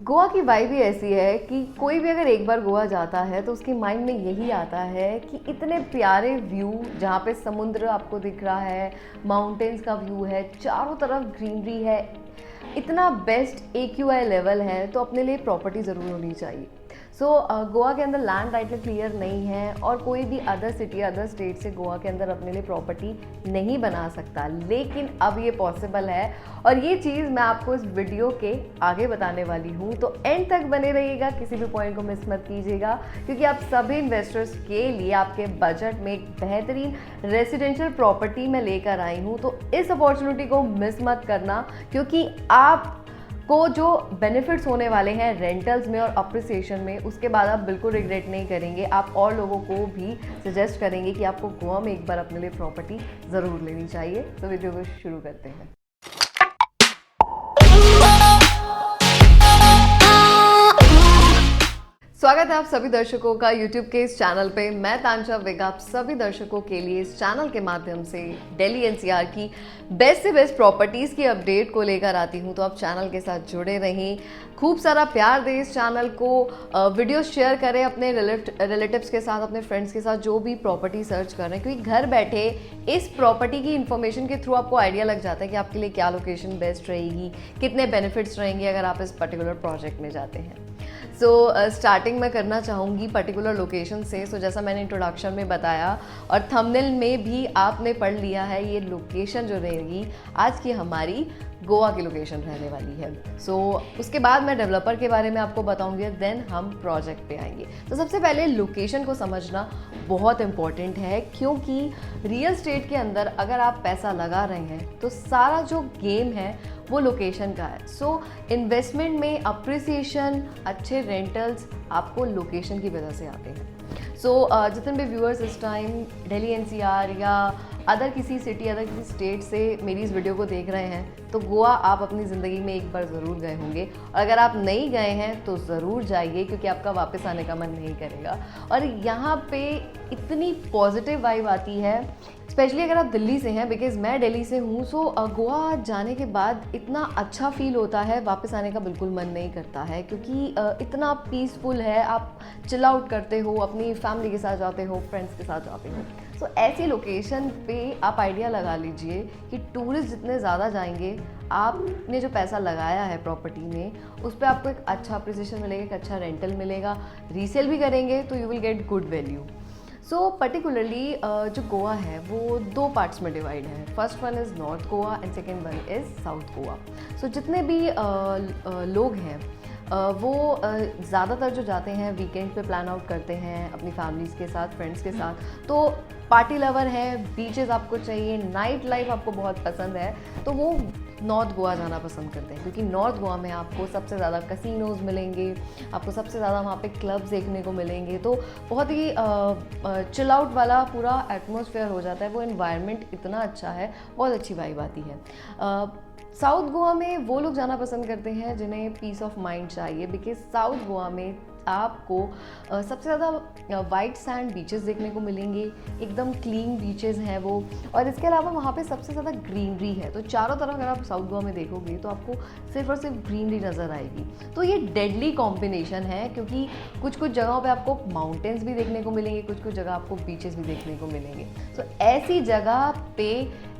गोवा की वाइब ही ऐसी है कि कोई भी अगर एक बार गोवा जाता है तो उसके माइंड में यही आता है कि इतने प्यारे व्यू, जहाँ पे समुद्र आपको दिख रहा है, माउंटेन्स का व्यू है, चारों तरफ ग्रीनरी है, इतना बेस्ट AQI लेवल है, तो अपने लिए प्रॉपर्टी ज़रूर होनी चाहिए। गोवा के अंदर लैंड टाइटल क्लियर नहीं है और कोई भी अदर सिटी, अदर स्टेट से गोवा के अंदर अपने लिए प्रॉपर्टी नहीं बना सकता, लेकिन अब ये पॉसिबल है और ये चीज़ मैं आपको इस वीडियो के आगे बताने वाली हूँ। तो एंड तक बने रहिएगा, किसी भी पॉइंट को मिस मत कीजिएगा, क्योंकि आप सभी इन्वेस्टर्स के लिए आपके बजट में एक बेहतरीन रेजिडेंशियल प्रॉपर्टी मैं लेकर आई हूँ। तो इस अपॉर्चुनिटी को मिस मत करना, क्योंकि आप को जो बेनिफिट्स होने वाले हैं रेंटल्स में और अप्रिसिएशन में, उसके बाद आप बिल्कुल रिग्रेट नहीं करेंगे। आप और लोगों को भी सजेस्ट करेंगे कि आपको गोवा में एक बार अपने लिए प्रॉपर्टी ज़रूर लेनी चाहिए। तो वीडियो को शुरू करते हैं। स्वागत है आप सभी दर्शकों का YouTube के इस चैनल पे। मैं तांशा वेगा आप सभी दर्शकों के लिए इस चैनल के माध्यम से दिल्ली NCR की बेस्ट से बेस्ट प्रॉपर्टीज़ की अपडेट को लेकर आती हूँ। तो आप चैनल के साथ जुड़े रहें, खूब सारा प्यार दें इस चैनल को, वीडियो शेयर करें अपने रिलेटिव्स के साथ, अपने फ्रेंड्स के साथ जो भी प्रॉपर्टी सर्च कर रहे हैं, क्योंकि घर बैठे इस प्रॉपर्टी की इन्फॉर्मेशन के थ्रू आपको आइडिया लग जाता है कि आपके लिए क्या लोकेशन बेस्ट रहेगी, कितने बेनिफिट्स रहेंगे अगर आप इस पर्टिकुलर प्रोजेक्ट में जाते हैं। स्टार्टिंग मैं करना चाहूँगी पर्टिकुलर लोकेशन से। जैसा मैंने इंट्रोडक्शन में बताया और थंबनेल में भी आपने पढ़ लिया है, ये लोकेशन जो रहेगी आज की हमारी गोवा की लोकेशन रहने वाली है। उसके बाद मैं डेवलपर के बारे में आपको बताऊंगी, देन हम प्रोजेक्ट पे आएंगे। तो सबसे पहले लोकेशन को समझना बहुत इम्पॉर्टेंट है, क्योंकि रियल स्टेट के अंदर अगर आप पैसा लगा रहे हैं तो सारा जो गेम है वो लोकेशन का है। इन्वेस्टमेंट में अप्रिसिएशन, अच्छे रेंटल्स आपको लोकेशन की वजह से आते हैं। जितने भी व्यूअर्स इस टाइम दिल्ली NCR या अदर किसी सिटी, अदर किसी स्टेट से मेरी इस वीडियो को देख रहे हैं, तो गोवा आप अपनी ज़िंदगी में एक बार ज़रूर गए होंगे, और अगर आप नहीं गए हैं तो ज़रूर जाइए, क्योंकि आपका वापस आने का मन नहीं करेगा। और यहाँ पे इतनी पॉजिटिव वाइब आती है, स्पेशली अगर आप दिल्ली से हैं, बिकॉज मैं दिल्ली से हूँ। गोवा जाने के बाद इतना अच्छा फील होता है, वापस आने का बिल्कुल मन नहीं करता है, क्योंकि इतना पीसफुल है। आप चिल आउट करते हो, अपनी फैमिली के साथ जाते हो, फ्रेंड्स के साथ जाते हो। ऐसी लोकेशन पे आप आइडिया लगा लीजिए कि टूरिस्ट जितने ज़्यादा जाएंगे, आपने जो पैसा लगाया है प्रॉपर्टी में, उस पर आपको एक अच्छा अप्रिसिएशन मिलेगा, एक अच्छा रेंटल मिलेगा। रीसेल भी करेंगे तो you will get good value. Particularly जो गोवा है वो दो पार्ट्स में डिवाइड है। First one is north Goa and second one is south Goa. जितने भी लोग हैं वो ज़्यादातर जो जाते हैं वीकेंड पे प्लान आउट करते हैं अपनी फैमिलीज़ के साथ, फ्रेंड्स के साथ। तो पार्टी लवर है, बीचेस आपको चाहिए, नाइट लाइफ आपको बहुत पसंद है, तो वो नॉर्थ गोवा जाना पसंद करते हैं, क्योंकि नॉर्थ गोवा में आपको सबसे ज़्यादा कसिनोज़ मिलेंगे, आपको सबसे ज़्यादा वहाँ पे क्लब्स देखने को मिलेंगे। तो बहुत ही चिल आउट वाला पूरा एटमॉस्फेयर हो जाता है, वो एनवायरनमेंट इतना अच्छा है, बहुत अच्छी वाइब आती है। साउथ गोवा में वो लोग जाना पसंद करते हैं जिन्हें पीस ऑफ माइंड चाहिए, बिकॉज साउथ गोवा में आपको सबसे ज़्यादा वाइट सैंड बीचेस देखने को मिलेंगे, एकदम क्लीन बीचेस हैं वो, और इसके अलावा वहाँ पे सबसे ज़्यादा ग्रीनरी है। तो चारों तरफ अगर आप साउथ गोवा में देखोगे तो आपको सिर्फ और सिर्फ ग्रीनरी नज़र आएगी। तो ये डेडली कॉम्बिनेशन है, क्योंकि कुछ कुछ जगहों पे आपको माउंटेन्स भी देखने को मिलेंगे, कुछ कुछ जगह आपको बीचेस भी देखने को मिलेंगे। ऐसी जगह पे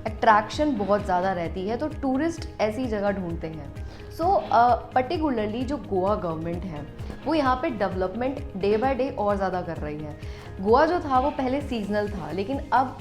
अट्रैक्शन बहुत ज़्यादा रहती है, तो टूरिस्ट ऐसी जगह ढूंढते हैं। पर्टिकुलरली जो गोवा गवर्नमेंट है वो यहाँ पे डेवलपमेंट डे बाय डे और ज़्यादा कर रही है। गोवा जो था वो पहले सीजनल था, लेकिन अब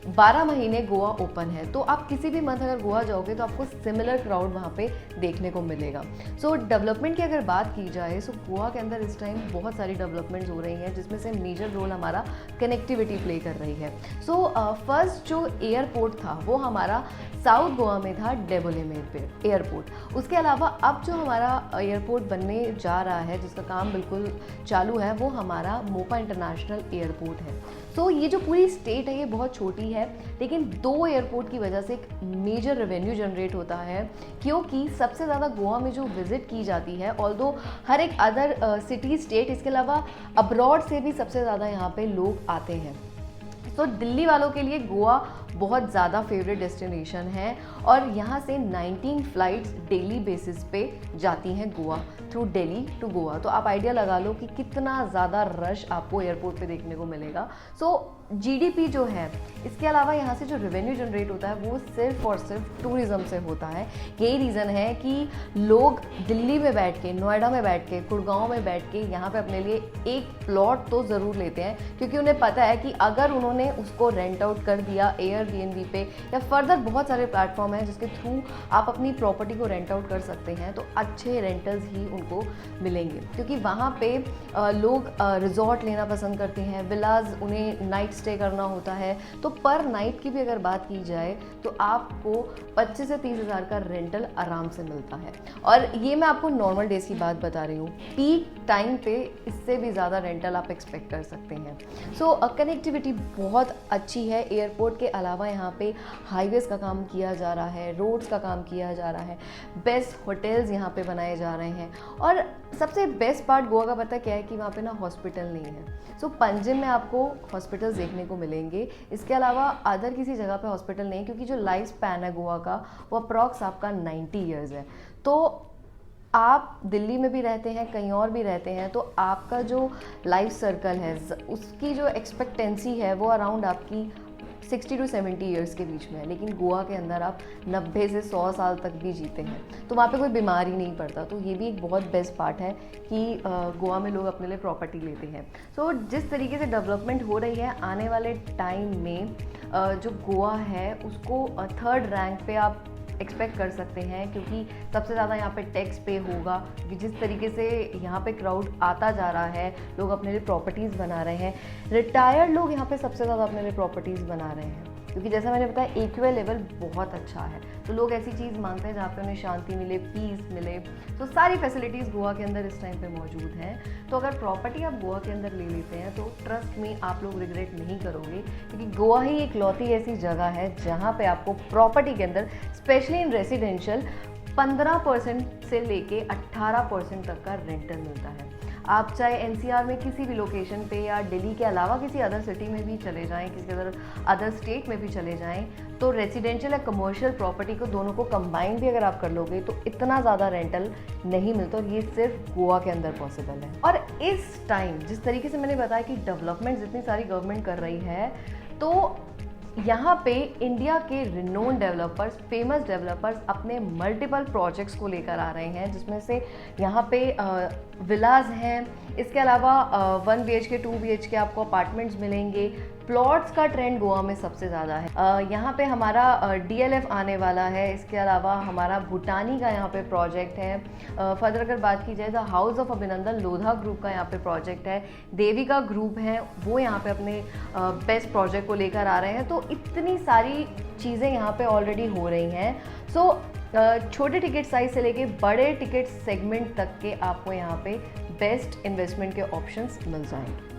12 महीने गोवा ओपन है। तो आप किसी भी मंथ अगर गोवा जाओगे तो आपको सिमिलर क्राउड वहाँ पे देखने को मिलेगा। डेवलपमेंट की अगर बात की जाए, गोवा के अंदर इस टाइम बहुत सारी डेवलपमेंट्स हो रही हैं, जिसमें से मेजर रोल हमारा कनेक्टिविटी प्ले कर रही है। फर्स्ट जो एयरपोर्ट था वो हमारा साउथ गोवा में था, डेबोलेमेर एयरपोर्ट। उसके अलावा अब जो हमारा एयरपोर्ट बनने जा रहा है, जिसका काम बिल्कुल चालू है, वो हमारा मोपा इंटरनेशनल एयरपोर्ट है। ये जो पूरी स्टेट है ये बहुत छोटी है, लेकिन दो एयरपोर्ट की वजह से एक मेजर रेवेन्यू जनरेट होता है, क्योंकि सबसे ज़्यादा गोवा में जो विज़िट की जाती है, ऑल्दो हर एक अदर सिटी, स्टेट, इसके अलावा अब्रॉड से भी सबसे ज़्यादा यहाँ पे लोग आते हैं। दिल्ली वालों के लिए गोवा बहुत ज़्यादा फेवरेट डेस्टिनेशन है और यहाँ से 19 फ्लाइट्स डेली बेसिस पे जाती हैं गोवा, थ्रू दिल्ली टू गोवा। तो आप आइडिया लगा लो कि कितना ज़्यादा रश आपको एयरपोर्ट पे देखने को मिलेगा। सो जीडीपी जो है, इसके अलावा यहाँ से जो रेवेन्यू जनरेट होता है वो सिर्फ और सिर्फ टूरिज़्म से होता है। यही रीज़न है कि लोग दिल्ली में बैठ के, नोएडा में बैठ के, गुड़गांव में बैठ के यहाँ पे अपने लिए एक प्लॉट तो ज़रूर लेते हैं, क्योंकि उन्हें पता है कि अगर उन्होंने उसको रेंट आउट कर दिया एयरबीएनबी पे या फर्दर बहुत सारे प्लेटफॉर्म हैं जिसके थ्रू आप अपनी प्रॉपर्टी को रेंट आउट कर सकते हैं, तो अच्छे रेंटल्स ही उनको मिलेंगे। क्योंकि वहाँ पे लोग रिजॉर्ट लेना पसंद करते हैं, विलाज, उन्हें नाइट स्टे करना होता है। तो पर नाइट की भी अगर बात की जाए तो आपको 25 से 30 हज़ार का रेंटल आराम से मिलता है। और ये मैं आपको नॉर्मल डेज की बात बता रही हूँ, पीक टाइम पे इससे भी ज़्यादा रेंटल आप एक्सपेक्ट कर सकते हैं। सो कनेक्टिविटी बहुत अच्छी है। एयरपोर्ट के अलावा यहाँ पे हाईवेज़ का काम किया जा रहा है, रोड्स का काम किया जा रहा है, बेस्ट होटल्स यहाँ पे बनाए जा रहे हैं। और सबसे बेस्ट पार्ट गोवा का पता क्या है कि वहाँ पे ना हॉस्पिटल नहीं है। सो पंजिम में आपको हॉस्पिटल्स देखने को मिलेंगे, इसके अलावा अदर किसी जगह पे हॉस्पिटल नहीं है, क्योंकि जो लाइफ स्पैन है गोवा का वो अप्रॉक्स आपका 90 ईयर्स है। तो आप दिल्ली में भी रहते हैं, कहीं और भी रहते हैं, तो आपका जो लाइफ सर्कल है उसकी जो एक्सपेक्टेंसी है वो अराउंड आपकी 60 टू 70 ईयर्स के बीच में है। लेकिन गोवा के अंदर आप 90 से 100 साल तक भी जीते हैं, तो वहाँ पे कोई बीमारी नहीं पड़ता। तो ये भी एक बहुत बेस्ट पार्ट है कि गोवा में लोग अपने लिए प्रॉपर्टी लेते हैं। सो जिस तरीके से डेवलपमेंट हो रही है, आने वाले टाइम में जो गोवा है उसको 3rd रैंक पे आप एक्सपेक्ट कर सकते हैं, क्योंकि सबसे ज़्यादा यहाँ पे टैक्स पे होगा। क्योंकि जिस तरीके से यहाँ पे क्राउड आता जा रहा है, लोग अपने लिए प्रॉपर्टीज़ बना रहे हैं, रिटायर्ड लोग यहाँ पे सबसे ज़्यादा अपने लिए प्रॉपर्टीज़ बना रहे हैं, क्योंकि जैसा मैंने बताया एक्यूए लेवल बहुत अच्छा है। तो लोग ऐसी चीज़ मांगते हैं जहाँ पे उन्हें शांति मिले, पीस मिले। तो सारी फैसिलिटीज़ गोवा के अंदर इस टाइम पे मौजूद हैं। तो अगर प्रॉपर्टी आप गोवा के अंदर ले लेते हैं तो ट्रस्ट में आप लोग रिग्रेट नहीं करोगे, क्योंकि गोवा ही एक लौती ऐसी जगह है जहाँ पे आपको प्रॉपर्टी के अंदर, स्पेशली इन रेसिडेंशियल, 15% से लेके 18% तक का रेंटल मिलता है। आप चाहे एनसीआर में किसी भी लोकेशन पे या दिल्ली के अलावा किसी अदर सिटी में भी चले जाएं, किसी अदर स्टेट में भी चले जाएं, तो रेजिडेंशियल या कमर्शियल प्रॉपर्टी को दोनों को कंबाइन भी अगर आप कर लोगे तो इतना ज़्यादा रेंटल नहीं मिलता, और ये सिर्फ गोवा के अंदर पॉसिबल है। और इस टाइम जिस तरीके से मैंने बताया कि डेवलपमेंट जितनी सारी गवर्नमेंट कर रही है, तो यहाँ पे इंडिया के रिनोन डेवलपर्स, फेमस डेवलपर्स अपने मल्टीपल प्रोजेक्ट्स को लेकर आ रहे हैं, जिसमें से यहाँ पे विलाज हैं, इसके अलावा 1 BHK 2 BHK आपको अपार्टमेंट्स मिलेंगे। प्लॉट्स का ट्रेंड गोवा में सबसे ज़्यादा है। यहाँ पे हमारा DLF आने वाला है, इसके अलावा हमारा भूटानी का यहाँ पे प्रोजेक्ट है। फर्दर अगर बात की जाए तो हाउस ऑफ अभिनंदन लोधा ग्रुप का यहाँ पे प्रोजेक्ट है, देविका ग्रुप है वो यहाँ पे अपने बेस्ट प्रोजेक्ट को लेकर आ रहे हैं। तो इतनी सारी चीज़ें यहाँ पे ऑलरेडी हो रही हैं। सो छोटे टिकट साइज से लेके बड़े टिकट सेगमेंट तक के आपको यहाँ पे बेस्ट इन्वेस्टमेंट के ऑप्शंस मिल जाएंगे।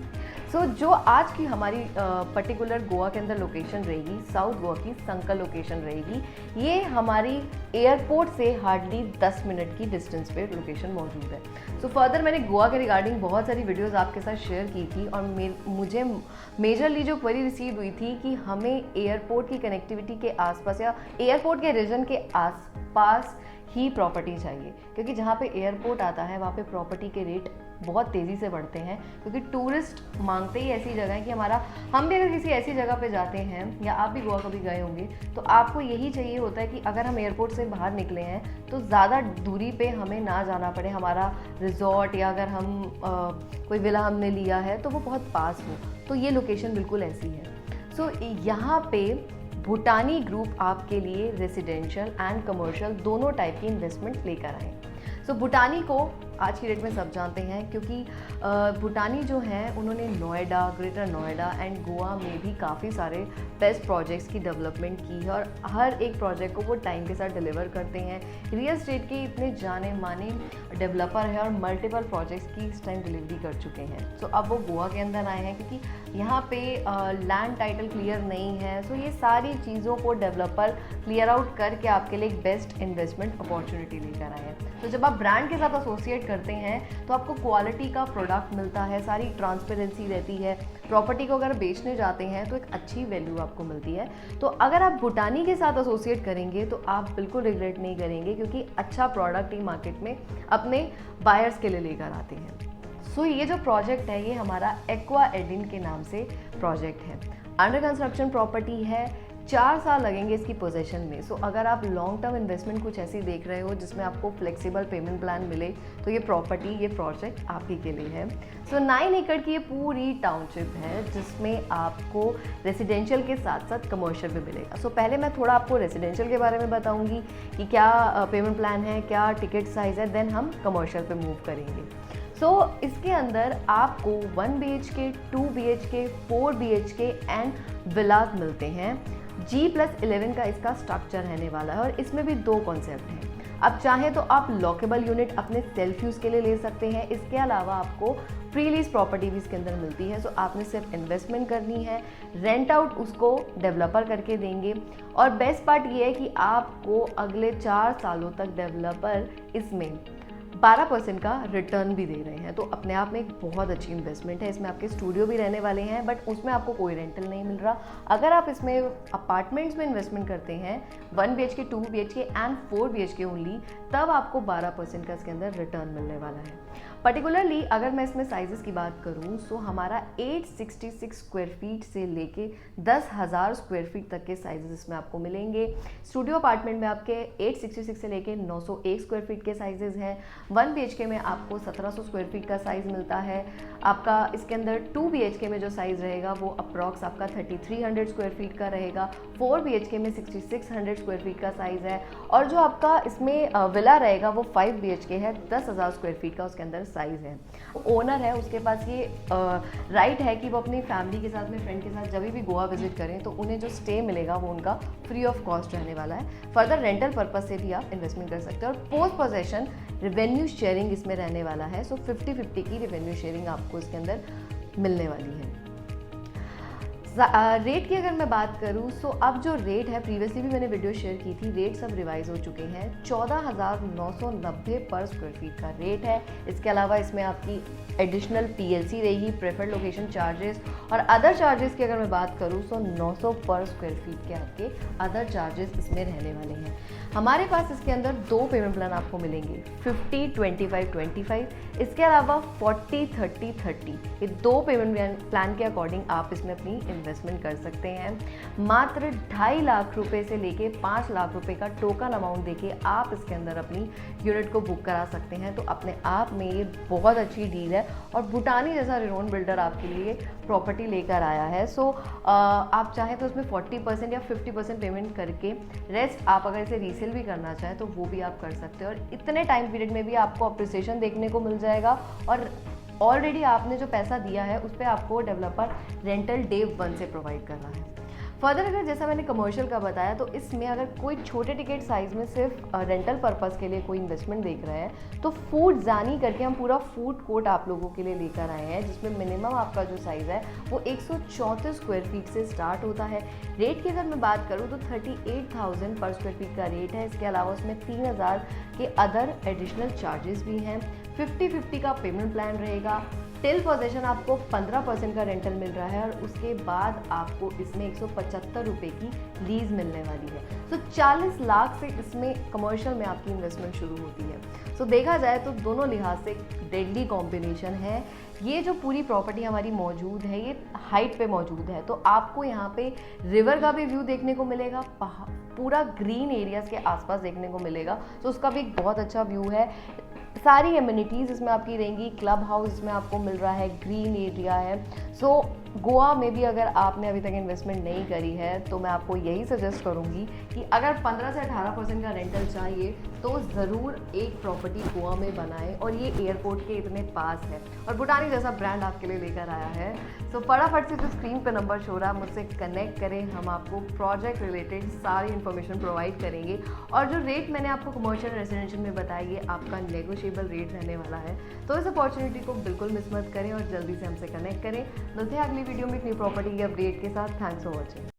सो जो आज की हमारी पर्टिकुलर गोवा के अंदर लोकेशन रहेगी, साउथ गोवा की संकल लोकेशन रहेगी, ये हमारी एयरपोर्ट से हार्डली 10 मिनट की डिस्टेंस पे लोकेशन मौजूद है। सो फर्दर मैंने गोवा के रिगार्डिंग बहुत सारी वीडियोस आपके साथ शेयर की थी, और मुझे मेजरली जो क्वेरी रिसीव हुई थी कि हमें एयरपोर्ट की कनेक्टिविटी के आसपास या एयरपोर्ट के रीजन के आसपास ही प्रॉपर्टी चाहिए, क्योंकि जहाँ पे एयरपोर्ट आता है वहाँ पे प्रॉपर्टी के रेट बहुत तेज़ी से बढ़ते हैं, क्योंकि टूरिस्ट मांगते ही ऐसी जगह है कि हम भी अगर किसी ऐसी जगह पे जाते हैं, या आप भी गोवा कभी गए होंगे, तो आपको यही चाहिए होता है कि अगर हम एयरपोर्ट से बाहर निकले हैं तो ज़्यादा दूरी पे हमें ना जाना पड़े, हमारा रिजॉर्ट या अगर हम कोई विला हमने लिया है तो वो बहुत पास हो। तो ये लोकेशन बिल्कुल ऐसी है। सो यहाँ पे भूटानी ग्रुप आपके लिए रेसिडेंशियल एंड कमर्शियल दोनों टाइप की इन्वेस्टमेंट लेकर आए। सो भूटानी को आज की डेट में सब जानते हैं, क्योंकि भूटानी जो हैं उन्होंने नोएडा, ग्रेटर नोएडा एंड गोवा में भी काफ़ी सारे बेस्ट प्रोजेक्ट्स की डेवलपमेंट की है, और हर एक प्रोजेक्ट को वो टाइम के साथ डिलीवर करते हैं। रियल एस्टेट के इतने जाने माने डेवलपर हैं और मल्टीपल प्रोजेक्ट्स की इस टाइम डिलीवरी कर चुके हैं। सो अब वो गोवा के अंदर आए हैं, क्योंकि यहाँ पे लैंड टाइटल क्लियर नहीं है। सो ये सारी चीज़ों को डेवलपर क्लियर आउट करके आपके लिए एक बेस्ट इन्वेस्टमेंट अपॉर्चुनिटी लेकर आए हैं। तो जब आप ब्रांड के साथ एसोसिएट एसोसिएट करते हैं तो आपको क्वालिटी का प्रोडक्ट मिलता है, सारी ट्रांसपेरेंसी रहती है। प्रॉपर्टी को अगर बेचने जाते हैं तो एक अच्छी वैल्यू आपको मिलती है। तो अगर आप भूटानी के साथ एसोसिएट करेंगे तो आप बिल्कुल रिग्रेट नहीं करेंगे, क्योंकि अच्छा प्रोडक्ट ही मार्केट में अपने बायर्स के लिए लेकर आते हैं। सो ये जो प्रोजेक्ट है ये हमारा एक्वा एडिन के नाम से प्रोजेक्ट है। अंडर कंस्ट्रक्शन प्रॉपर्टी है, 4 साल लगेंगे इसकी पोजीशन में। सो अगर आप लॉन्ग टर्म इन्वेस्टमेंट कुछ ऐसी देख रहे हो जिसमें आपको फ्लेक्सिबल पेमेंट प्लान मिले तो ये प्रॉपर्टी, ये प्रोजेक्ट आप ही के लिए है। सो 9 एकड़ की ये पूरी टाउनशिप है जिसमें आपको रेसिडेंशियल के साथ साथ कमर्शियल भी मिलेगा। सो पहले मैं थोड़ा आपको रेसिडेंशियल के बारे में बताऊंगी कि क्या पेमेंट प्लान है, क्या टिकट साइज़ है, देन हम कमर्शियल पे मूव करेंगे। सो इसके अंदर आपको 1 BHK, 2 BHK, 4 BHK एंड विलास मिलते हैं। G+11 का इसका स्ट्रक्चर रहने वाला है और इसमें भी 2 कॉन्सेप्ट हैं। अब चाहे तो आप लॉकेबल यूनिट अपने सेल्फ यूज़ के लिए ले सकते हैं। इसके अलावा आपको प्री लीज प्रॉपर्टी भी इसके अंदर मिलती है। सो आपने सिर्फ इन्वेस्टमेंट करनी है, रेंट आउट उसको डेवलपर करके देंगे। और बेस्ट पार्ट ये है कि आपको अगले 4 सालों तक डेवलपर इसमें 12% का रिटर्न भी दे रहे हैं। तो अपने आप में एक बहुत अच्छी इन्वेस्टमेंट है। इसमें आपके स्टूडियो भी रहने वाले हैं, बट उसमें आपको कोई रेंटल नहीं मिल रहा। अगर आप इसमें अपार्टमेंट्स में इन्वेस्टमेंट करते हैं 1 BHK, 2 BHK and 4 BHK only, तब आपको 12% का इसके अंदर रिटर्न मिलने वाला है। पर्टिकुलरली अगर मैं इसमें साइजेस की बात करूं तो हमारा 866 स्क्वायर फीट से लेके 10,000 स्क्वायर फीट तक के साइजेस इसमें आपको मिलेंगे। स्टूडियो अपार्टमेंट में आपके 866 से लेके 901 स्क्वायर फीट के साइजेस हैं। 1 BHK में आपको 1700 स्क्वायर फीट का साइज़ मिलता है। आपका इसके अंदर 2 BHK में जो साइज़ रहेगा वो अप्रॉक्स आपका 3300 स्क्वायर फीट का रहेगा। 4 BHK में 6600 स्क्वायर फीट का साइज़ है। और जो आपका इसमें विला रहेगा वो 5 BHK है, 10,000 स्क्वायर फीट का उसके अंदर साइज़ है। ओनर है उसके पास ये राइट है कि वो अपनी फैमिली के साथ में, फ्रेंड के साथ जब भी गोवा विजिट करें तो उन्हें जो स्टे मिलेगा वो उनका फ्री ऑफ कॉस्ट रहने वाला है। फर्दर रेंटल पर्पस से भी आप इन्वेस्टमेंट कर सकते हैं। और पोस्ट पोजेशन रेवेन्यू शेयरिंग इसमें रहने वाला है। सो 50-50 की रेवेन्यू शेयरिंग आपको इसके अंदर मिलने वाली है। रेट की अगर मैं बात करूँ तो अब जो रेट है, प्रीवियसली भी मैंने वीडियो शेयर की थी, रेट सब रिवाइज हो चुके हैं। 14,990 पर स्क्वायर फीट का रेट है। इसके अलावा इसमें आपकी एडिशनल PLC रहेगी, प्रेफर्ड लोकेशन चार्जेस, और अदर चार्जेस की अगर मैं बात करूँ तो 900 पर स्क्वायर फीट के आपके अदर चार्जेस इसमें रहने वाले हैं। हमारे पास इसके अंदर 2 पेमेंट प्लान आपको मिलेंगे, 50-25-25। इसके अलावा 40-30-30। ये 2 पेमेंट प्लान के अकॉर्डिंग आप इसमें अपनी इन्वेस्टमेंट कर सकते हैं। मात्र 2.5 लाख रुपए से लेके 5 लाख रुपए का टोकन अमाउंट देके आप इसके अंदर अपनी यूनिट को बुक करा सकते हैं। तो अपने आप में ये बहुत अच्छी डील है और भूटानी जैसा रिनोन बिल्डर आपके लिए प्रॉपर्टी लेकर आया है। सो आप चाहें तो उसमें 40% या 50% पेमेंट करके रेस्ट आप अगर इसे रीसेल भी करना चाहें तो वो भी आप कर सकते हो। और इतने टाइम पीरियड में भी आपको अप्रिसिएशन देखने को मिल जाएगा और ऑलरेडी आपने जो पैसा दिया है उस पर आपको डेवलपर रेंटल डे 1 से प्रोवाइड करना है। फर्दर अगर जैसा मैंने कमर्शियल का बताया तो इसमें अगर कोई छोटे टिकट साइज़ में सिर्फ रेंटल पर्पस के लिए कोई इन्वेस्टमेंट देख रहे हैं तो फूड जानी करके हम पूरा फूड कोर्ट आप लोगों के लिए लेकर आए हैं, जिसमें मिनिमम आपका जो साइज़ है वो 134 स्क्वायर फीट से स्टार्ट होता है। रेट की अगर मैं बात करूँ तो 38,000 पर स्क्वायर फीट का रेट है। इसके अलावा उसमें 3,000 के अदर एडिशनल चार्जेस भी हैं। 50-50 का पेमेंट प्लान रहेगा। टिल पोजेशन आपको 15% का रेंटल मिल रहा है और उसके बाद आपको इसमें 175 रुपये की लीज मिलने वाली है। तो 40 लाख से इसमें कमर्शियल में आपकी इन्वेस्टमेंट शुरू होती है। सो देखा जाए तो दोनों लिहाज से डेडली कॉम्बिनेशन है। ये जो पूरी प्रॉपर्टी हमारी मौजूद है ये हाइट पे मौजूद है, तो आपको यहाँ पे रिवर का भी व्यू देखने को मिलेगा, पूरा ग्रीन एरियाज के आसपास देखने को मिलेगा। तो उसका भी एक बहुत अच्छा व्यू है। सारी एमिनिटीज़ इसमें आपकी रहेंगी। क्लब हाउस इसमें आपको मिल रहा है, ग्रीन एरिया है। सो गोवा में भी अगर आपने अभी तक इन्वेस्टमेंट नहीं करी है तो मैं आपको यही सजेस्ट करूंगी कि अगर 15 से 18% का रेंटल चाहिए तो ज़रूर एक प्रॉपर्टी गोवा में बनाएं। और ये एयरपोर्ट के इतने पास है और भूटानी जैसा ब्रांड आपके लिए लेकर आया है। सो फटाफट से जो स्क्रीन पर नंबर शो रहा है मुझसे कनेक्ट करें, हम आपको प्रोजेक्ट रिलेटेड सारी इन्फॉर्मेशन प्रोवाइड करेंगे। और जो रेट मैंने आपको कमर्शियल रेजिडेंशियल में बताया ये आपका नेगोशिएबल रेट रहने वाला है। तो इस अपॉर्चुनिटी को बिल्कुल मिस मत करें और जल्दी से हमसे कनेक्ट करें। मिलते हैं अगली वीडियो में एक न्यू प्रॉपर्टी के अपडेट के साथ। Thanks for watching.